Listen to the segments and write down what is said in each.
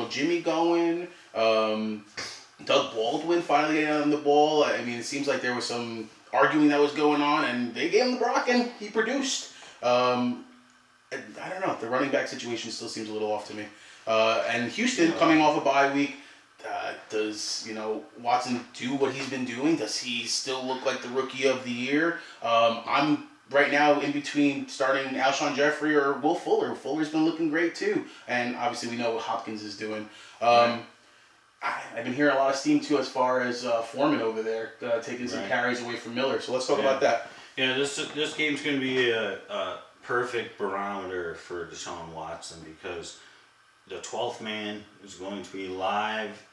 Jimmy going. Doug Baldwin finally getting on the ball. I mean, it seems like there was some arguing that was going on, and they gave him the rock, and he produced. I don't know. The running back situation still seems a little off to me. And Houston coming off a bye week. Does Watson do what he's been doing? Does he still look like the rookie of the year? I'm right now in between starting Alshon Jeffrey or Will Fuller. Fuller's been looking great too, and obviously we know what Hopkins is doing. I've been hearing a lot of steam too as far as Foreman over there taking some carries away from Miller. So let's talk about that. Yeah, this game's going to be a perfect barometer for Deshaun Watson because the 12th man is going to be live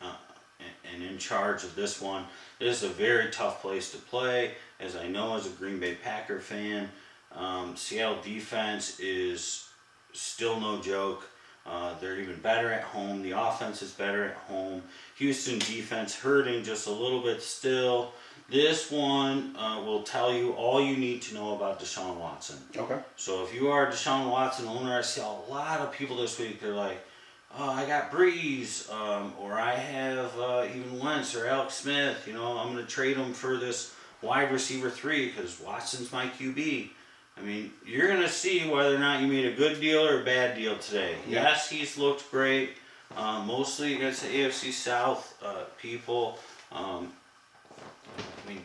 and in charge of this one. It is a very tough place to play, as I know as a Green Bay Packer fan. Seattle defense is still no joke. They're even better at home. The offense is better at home. Houston defense hurting just a little bit still. This one will tell you all you need to know about Deshaun Watson. Okay. So if you are a Deshaun Watson owner, I see a lot of people this week, they're like, oh, I got Breeze, or I have even Wentz or Alex Smith. I'm going to trade him for this wide receiver 3 because Watson's my QB. I mean, you're going to see whether or not you made a good deal or a bad deal today. Yeah. Yes, he's looked great, mostly against the AFC South people.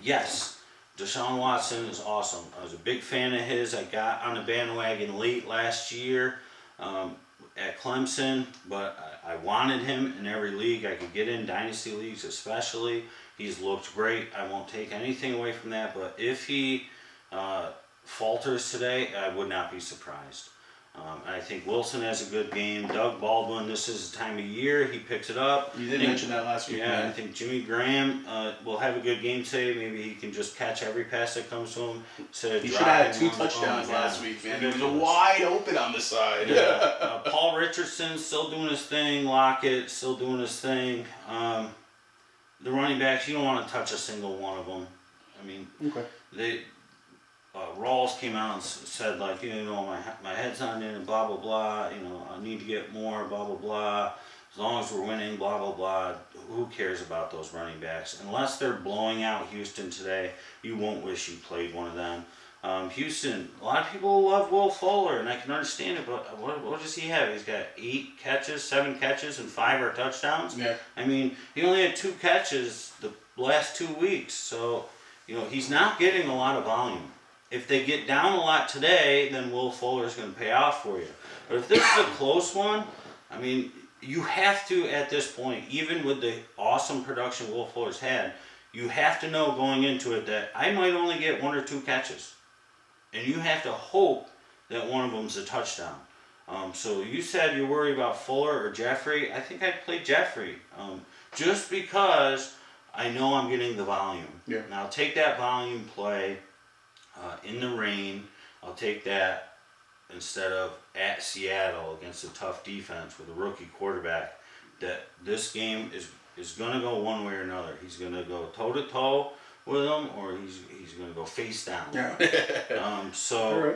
Yes, Deshaun Watson is awesome. I was a big fan of his. I got on the bandwagon late last year at Clemson, but I wanted him in every league I could get in, dynasty leagues especially. He's looked great. I won't take anything away from that, but if he falters today, I would not be surprised. I think Wilson has a good game. Doug Baldwin, this is the time of year he picks it up. You did mention that last week. Yeah, man. I think Jimmy Graham will have a good game today. Maybe he can just catch every pass that comes to him. He should have had 2 touchdowns last week, man. He was wide open on the side. Yeah. Paul Richardson still doing his thing. Lockett still doing his thing. The running backs, you don't want to touch a single one of them. I mean, Rawls came out and said, like, my head's not in it, blah, blah, blah. I need to get more, blah, blah, blah. As long as we're winning, blah, blah, blah. Who cares about those running backs? Unless they're blowing out Houston today, you won't wish you played one of them. Houston, a lot of people love Will Fuller, and I can understand it, but what does he have? He's got 7 catches, and 5 are touchdowns. Yeah. I mean, he only had 2 catches the last 2 weeks, so, he's not getting a lot of volume. If they get down a lot today, then Will Fuller's going to pay off for you. But if this is a close one, I mean, you have to, at this point, even with the awesome production Will Fuller's had, you have to know going into it that I might only get 1 or 2 catches. And you have to hope that one of them's a touchdown. So you said you're worried about Fuller or Jeffrey. I think I'd play Jeffrey. Just because I know I'm getting the volume. Yeah. Now, I'll take that volume play. In the rain, I'll take that instead of at Seattle against a tough defense with a rookie quarterback. That this game is going to go one way or another. He's going to go toe-to-toe with them, or he's going to go face down. Yeah. So,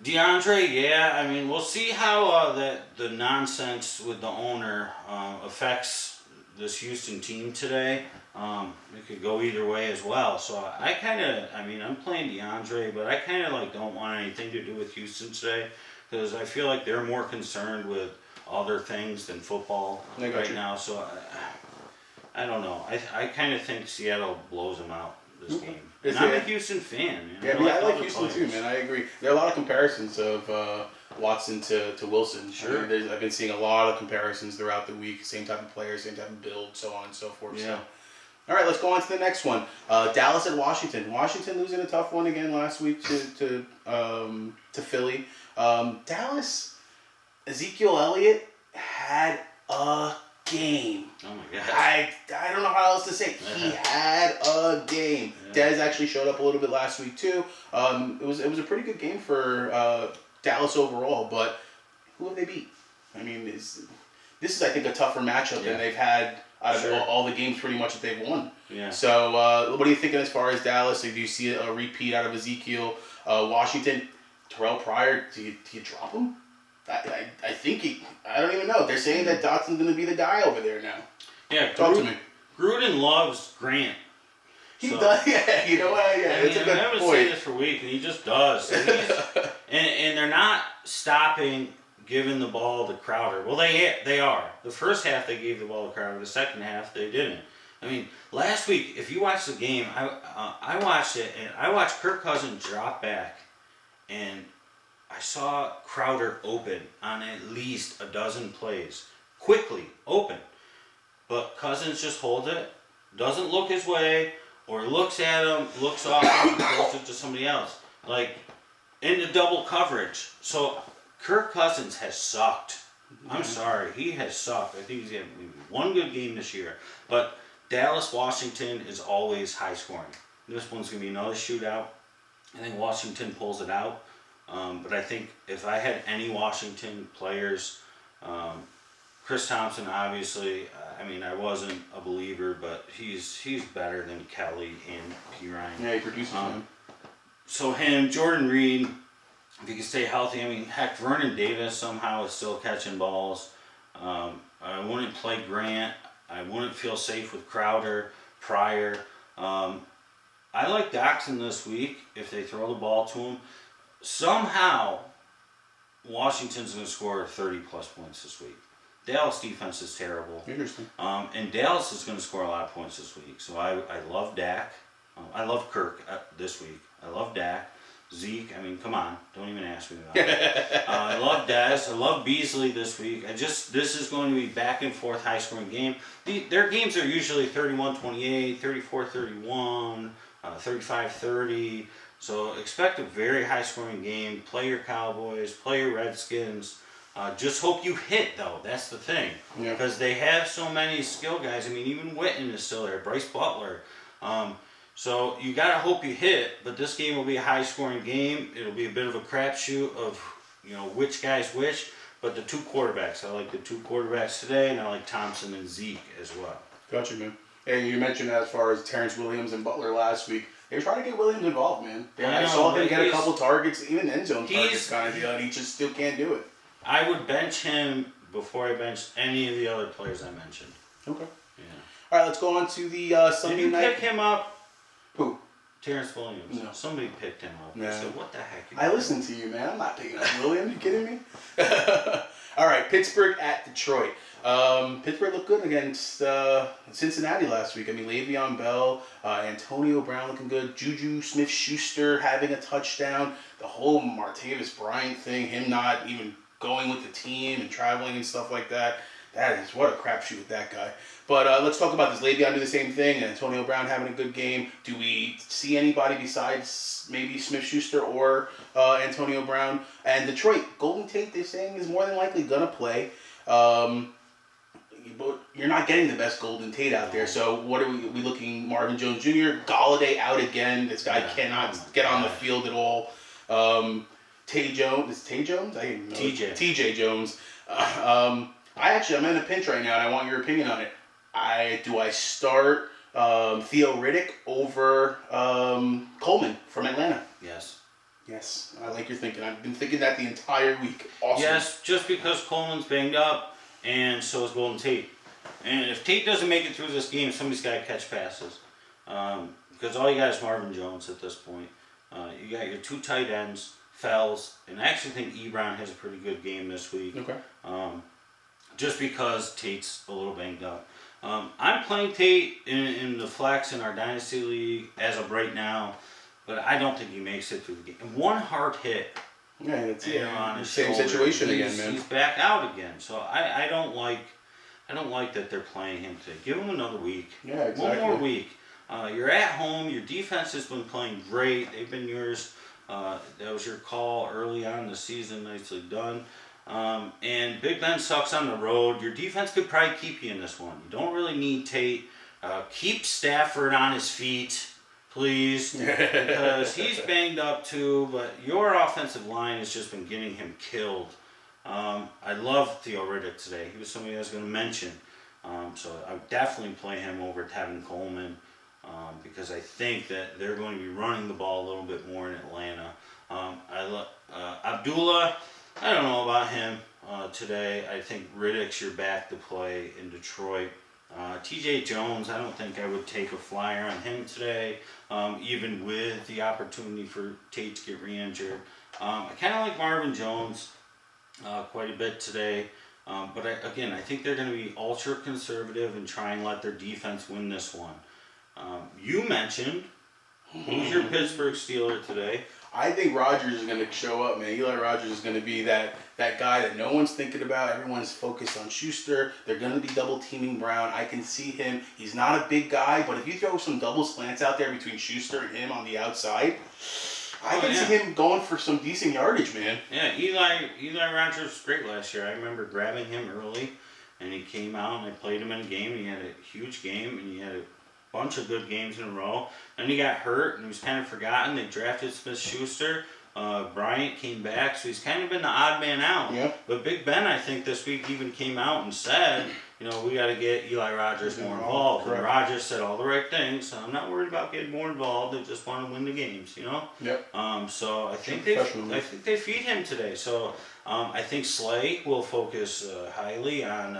DeAndre, I mean, we'll see how the nonsense with the owner affects this Houston team today. It could go either way as well. So I'm playing DeAndre, but I kind of don't want anything to do with Houston today because I feel like they're more concerned with other things than football right now. So I don't know. I kind of think Seattle blows them out this game. And I'm a Houston fan. Yeah, I like Houston too, man. I agree. There are a lot of comparisons of Watson to Wilson. Sure. I've been seeing a lot of comparisons throughout the week. Same type of players, same type of build, so on and so forth. Yeah. So. All right, let's go on to the next one. Dallas at Washington. Washington losing a tough one again last week to Philly. Dallas, Ezekiel Elliott had a game. Oh my God. I don't know how else to say it. He had a game. Yeah. Dez actually showed up a little bit last week too. It was a pretty good game for Dallas overall, but who have they beat? I mean, this is I think a tougher matchup than they've had out of all the games pretty much that they've won. Yeah. So what are you thinking as far as Dallas? Do you see a repeat out of Ezekiel? Washington, Terrell Pryor, do you drop him? I think I don't even know. They're saying that Dotson's going to be the guy over there now. Yeah, Talk to me. Gruden loves Grant. He does. Yeah, you know what? Yeah, it's a good I've been point. saying this for weeks, and he just does. So and they're not stopping giving the ball to Crowder. Well, they are. The first half they gave the ball to Crowder. The second half they didn't. I mean, last week, if you watch the game, I watched it, and I watched Kirk Cousins drop back, and I saw Crowder open on at least a dozen plays. Quickly, open. But Cousins just holds it, doesn't look his way, or looks at him, looks off and throws it to somebody else. Like, into double coverage. So, Kirk Cousins has sucked. I'm sorry, he has sucked. I think he's had maybe one good game this year. But Dallas, Washington is always high scoring. This one's going to be another shootout. I think Washington pulls it out. But I think if I had any Washington players, Chris Thompson, obviously, I mean, I wasn't a believer, but he's better than Kelly and P. Ryan. Yeah, he produces him. So him, Jordan Reed, if he can stay healthy, I mean, heck, Vernon Davis somehow is still catching balls. I wouldn't play Grant. I wouldn't feel safe with Crowder, Pryor. I like Daxon this week if they throw the ball to him. Somehow, Washington's going to score 30-plus points this week. Dallas defense is terrible. Interesting. And Dallas is going to score a lot of points this week. So I love Dak. I love Kirk this week. I love Dak. Zeke, I mean, come on. Don't even ask me about it. I love Dez. I love Beasley this week. This is going to be back and forth high scoring game. Their games are usually 31-28, 34-31, 35-30. So expect a very high scoring game. Play your Cowboys, play your Redskins. Just hope you hit, though. That's the thing. Yeah. Because they have so many skill guys. I mean, even Witten is still there. Bryce Butler. So you got to hope you hit, but this game will be a high-scoring game. It'll be a bit of a crapshoot of, which guy's which. But the two quarterbacks, I like the two quarterbacks today, and I like Thompson and Zeke as well. Gotcha, man. And you mentioned as far as Terrence Williams and Butler last week. They were trying to get Williams involved, man. I saw him get a couple targets, even end zone targets kind of deal, and he just still can't do it. I would bench him before I bench any of the other players I mentioned. Okay. Yeah. All right, let's go on to the Sunday night. Did you pick him up? Who? Terrence Williams. No. Somebody picked him up. No. I said, what the heck? I listened to you, man. I'm not picking up Williams. You kidding me? All right, Pittsburgh at Detroit. Pittsburgh looked good against Cincinnati last week. I mean, Le'Veon Bell, Antonio Brown looking good, Juju Smith-Schuster having a touchdown, the whole Martavis Bryant thing, him not even going with the team and traveling and stuff like that. That is, what a crapshoot with that guy. But let's talk about this. Le'Veon do the same thing, and Antonio Brown having a good game. Do we see anybody besides maybe Smith-Schuster or Antonio Brown? And Detroit, Golden Tate, they're saying, is more than likely going to play. But you're not getting the best Golden Tate out there. So what are we looking? Marvin Jones Jr., Galladay out again. This guy cannot get on the field at all. Tay Jones. Is Tay Jones? I didn't know. TJ Jones. I'm in a pinch right now, and I want your opinion on it. Do I start Theo Riddick over Coleman from Atlanta? Yes. Yes, I like your thinking. I've been thinking that the entire week. Awesome. Yes, just because Coleman's banged up, and so is Golden Tate. And if Tate doesn't make it through this game, somebody's got to catch passes. Because all you got is Marvin Jones at this point. You got your two tight ends, Fells, and I actually think Ebron has a pretty good game this week. Okay. Just because Tate's a little banged up. I'm playing Tate in the flex in our Dynasty League as of right now, but I don't think he makes it through the game. And one hard hit. Yeah, it's on his same shoulder. situation again, man. He's back out again. So I don't like that they're playing him today. Give him another week. Yeah, exactly. One more week. You're at home. Your defense has been playing great. They've been yours. That was your call early on in the season. Nicely done. And Big Ben sucks on the road. Your defense could probably keep you in this one. You don't really need Tate. Keep Stafford on his feet, please, because he's banged up too, but your offensive line has just been getting him killed. I love Theo Riddick today. He was somebody I was going to mention. So I would definitely play him over Tevin Coleman because I think that they're going to be running the ball a little bit more in Atlanta. I love Abdullah. I don't know about him today. I think Riddick's your back to play in Detroit. TJ Jones, I don't think I would take a flyer on him today, even with the opportunity for Tate to get re-injured. I kind of like Marvin Jones quite a bit today. But I think they're going to be ultra conservative and try and let their defense win this one. You mentioned, who's your Pittsburgh Steeler today? I think Rodgers is going to show up, man. Eli Rodgers is going to be that guy that no one's thinking about. Everyone's focused on Schuster. They're going to be double teaming Brown. I can see him. He's not a big guy, but if you throw some double slants out there between Schuster and him on the outside, I can see him going for some decent yardage, man. Yeah, Eli Rodgers was great last year. I remember grabbing him early, and he came out, and I played him in a game, and he had a huge game, and he had a bunch of good games in a row. Then he got hurt, and he was kind of forgotten. They drafted Smith-Schuster. Bryant came back, so he's kind of been the odd man out. Yeah. But Big Ben, I think this week even came out and said, we got to get Eli Rodgers more involved. Correct. And Rodgers said all the right things. So I'm not worried about getting more involved. They just want to win the games, Yep. So I think they feed him today. So I think Slay will focus highly on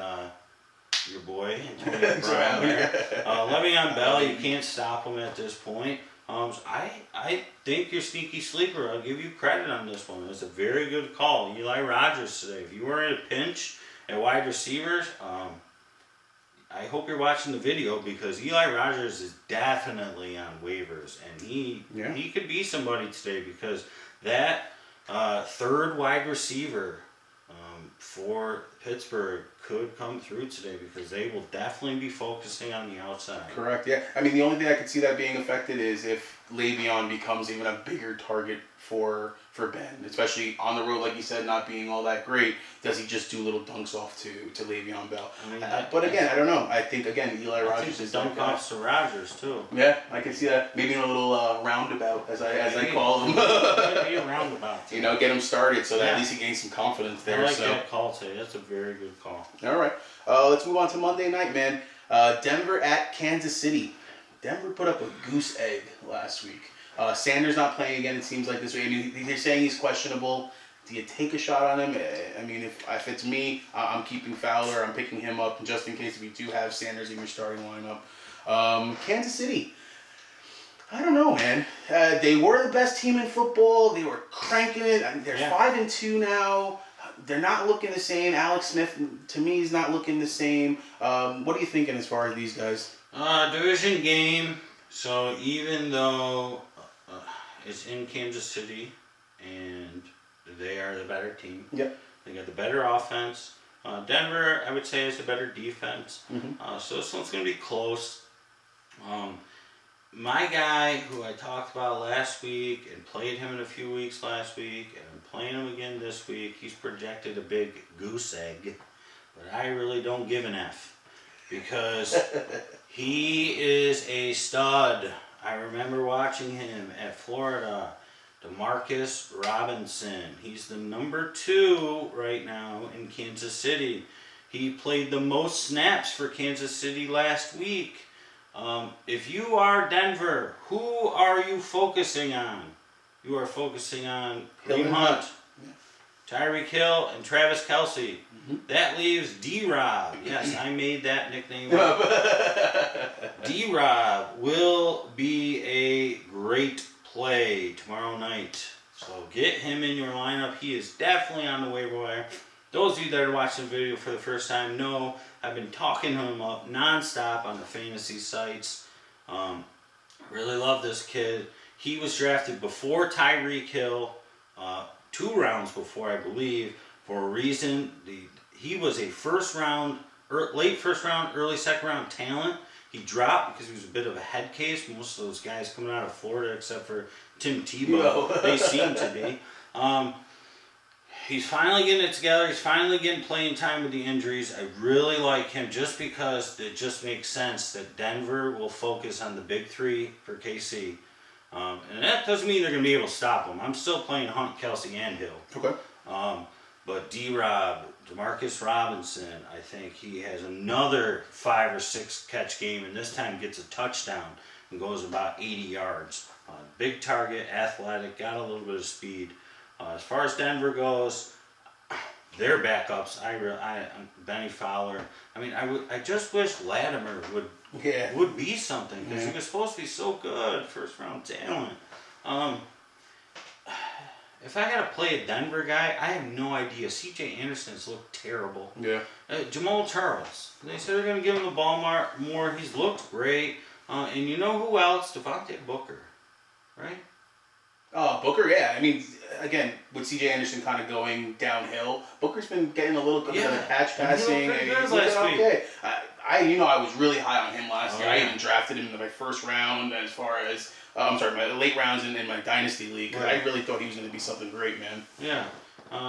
your boy Antonio Brown there. Le'Veon Bell, you can't stop him at this point. I think you're sneaky sleeper. I'll give you credit on this one. It's a very good call. Eli Rodgers today. If you were in a pinch at wide receivers, I hope you're watching the video because Eli Rodgers is definitely on waivers, and he could be somebody today because that third wide receiver for Pittsburgh could come through today because they will definitely be focusing on the outside. Correct, yeah. I mean, the only thing I could see that being affected is if Le'Veon becomes even a bigger target for Ben, especially on the road, like you said, not being all that great. Does he just do little dunks off to Le'Veon Bell? But again, I don't know. I think, again, Eli Rodgers is dunk offs to Rodgers, too. Yeah, I can see that. Maybe in a little roundabout, as I call them. Maybe a roundabout. Get him started so that at least he gains some confidence there. I like that call today. That's a very good call. All right. Let's move on to Monday night, man. Denver at Kansas City. Denver put up a goose egg last week. Sanders not playing again, it seems like this week. I mean, they're saying he's questionable. Do you take a shot on him? I mean, if it's me, I'm keeping Fowler. I'm picking him up just in case if you do have Sanders in your starting lineup. Kansas City. I don't know, man. They were the best team in football. They were cranking it. They're 5-2 now. They're not looking the same. Alex Smith, to me, is not looking the same. What are you thinking as far as these guys? Division game. So even though it's in Kansas City and they are the better team, they got the better offense. Denver, I would say, is the better defense. So this one's going to be close. My guy, who I talked about last week and played him in a few weeks last week, and I'm playing him again this week, he's projected a big goose egg, but I really don't give an F because he is a stud. I remember watching him at Florida, Demarcus Robinson. He's the number 2 right now in Kansas City. He played the most snaps for Kansas City last week. If you are Denver, who are you focusing on? You are focusing on Kareem Hunt, Tyreek Hill, and Travis Kelce. That leaves D-Rob. Yes, I made that nickname up. D-Rob will be a great play tomorrow night. So get him in your lineup. He is definitely on the waiver wire. Those of you that are watching the video for the first time know I've been talking him up nonstop on the fantasy sites. Really love this kid. He was drafted before Tyreek Hill, 2 rounds before, I believe, for a reason. He was a late first round, early second round talent. He dropped because he was a bit of a head case. Most of those guys coming out of Florida, except for Tim Tebow, they seem to be. He's finally getting it together. He's finally getting playing time with the injuries. I really like him just because it just makes sense that Denver will focus on the big 3 for KC. And that doesn't mean they're going to be able to stop him. I'm still playing Hunt, Kelce, and Hill. Okay. But D-Rob, Demarcus Robinson, I think he has another 5 or 6 catch game, and this time gets a touchdown and goes about 80 yards. Big target, athletic, got a little bit of speed. As far as Denver goes, their backups. Benny Fowler. I mean, I just wish Latimer would be something because he was supposed to be so good, first round talent. If I gotta play a Denver guy, I have no idea. C.J. Anderson's looked terrible. Yeah. Jamal Charles. They said they're gonna give him the ball more. He's looked great. And you know who else? Devontae Booker, right? Oh, Booker, yeah. I mean, again, with C.J. Anderson kind of going downhill, Booker's been getting a little bit of the catch passing. And he's looking okay. I was really high on him last year. I even drafted him in my first round as far as, my late rounds in my Dynasty League. Right. I really thought he was going to be something great, man. Yeah.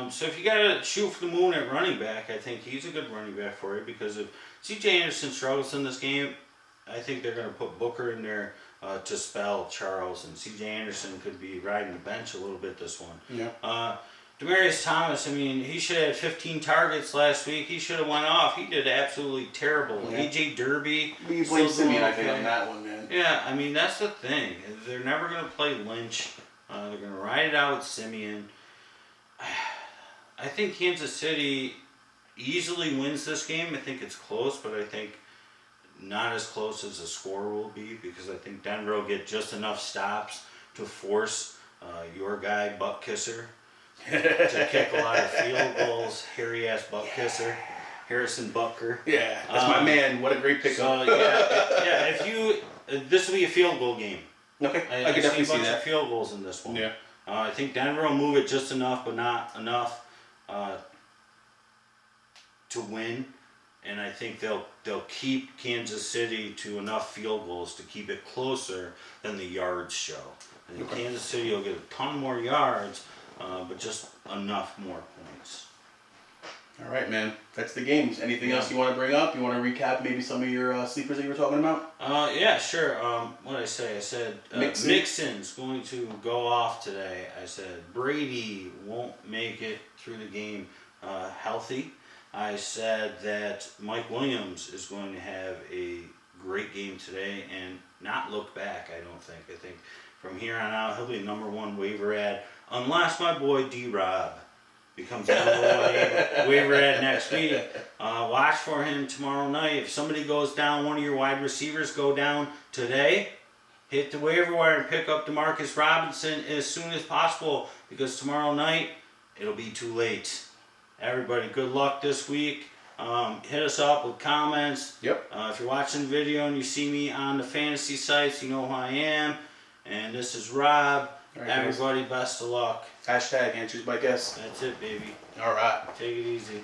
So if you got to shoot for the moon at running back, I think he's a good running back for you because if C.J. Anderson struggles in this game, I think they're going to put Booker in there to spell Charles, and C.J. Anderson could be riding the bench a little bit this one. Yeah. Demaryius Thomas, I mean, he should have had 15 targets last week. He should have went off. He did absolutely terrible. Yeah. A.J. Derby. You blame Simeon, I think, on that one, man. Yeah, I mean, that's the thing. They're never going to play Lynch. They're going to ride it out with Simeon. I think Kansas City easily wins this game. I think it's close, but I think not as close as the score will be because I think Denver will get just enough stops to force your guy, Buck Kisser, to kick a lot of field goals. Hairy-ass Buck Kisser. Harrison Butker. Yeah, that's my man. What a great pickup. So, this will be a field goal game. Okay, I can definitely see a bunch that. of field goals in this one. Yeah. I think Denver will move it just enough, but not enough to win. And I think they'll keep Kansas City to enough field goals to keep it closer than the yards show. I think Kansas City will get a ton more yards, but just enough more points. All right, man. That's the games. Anything else you want to bring up? You want to recap maybe some of your sleepers that you were talking about? Yeah, sure. What did I say? I said Mixon's going to go off today. I said Brady won't make it through the game healthy. I said that Mike Williams is going to have a great game today and not look back, I don't think. I think from here on out, he'll be number one waiver ad, unless my boy D-Rob becomes number one waiver ad next week. Watch for him tomorrow night. If somebody goes down, one of your wide receivers go down today, hit the waiver wire and pick up Demarcus Robinson as soon as possible because tomorrow night, it'll be too late. Everybody, good luck this week. Hit us up with comments. Yep. If you're watching the video and you see me on the fantasy sites, you know who I am. And this is Rob. Right, everybody, best of luck. Hashtag answers by guess. That's it, baby. All right. Take it easy.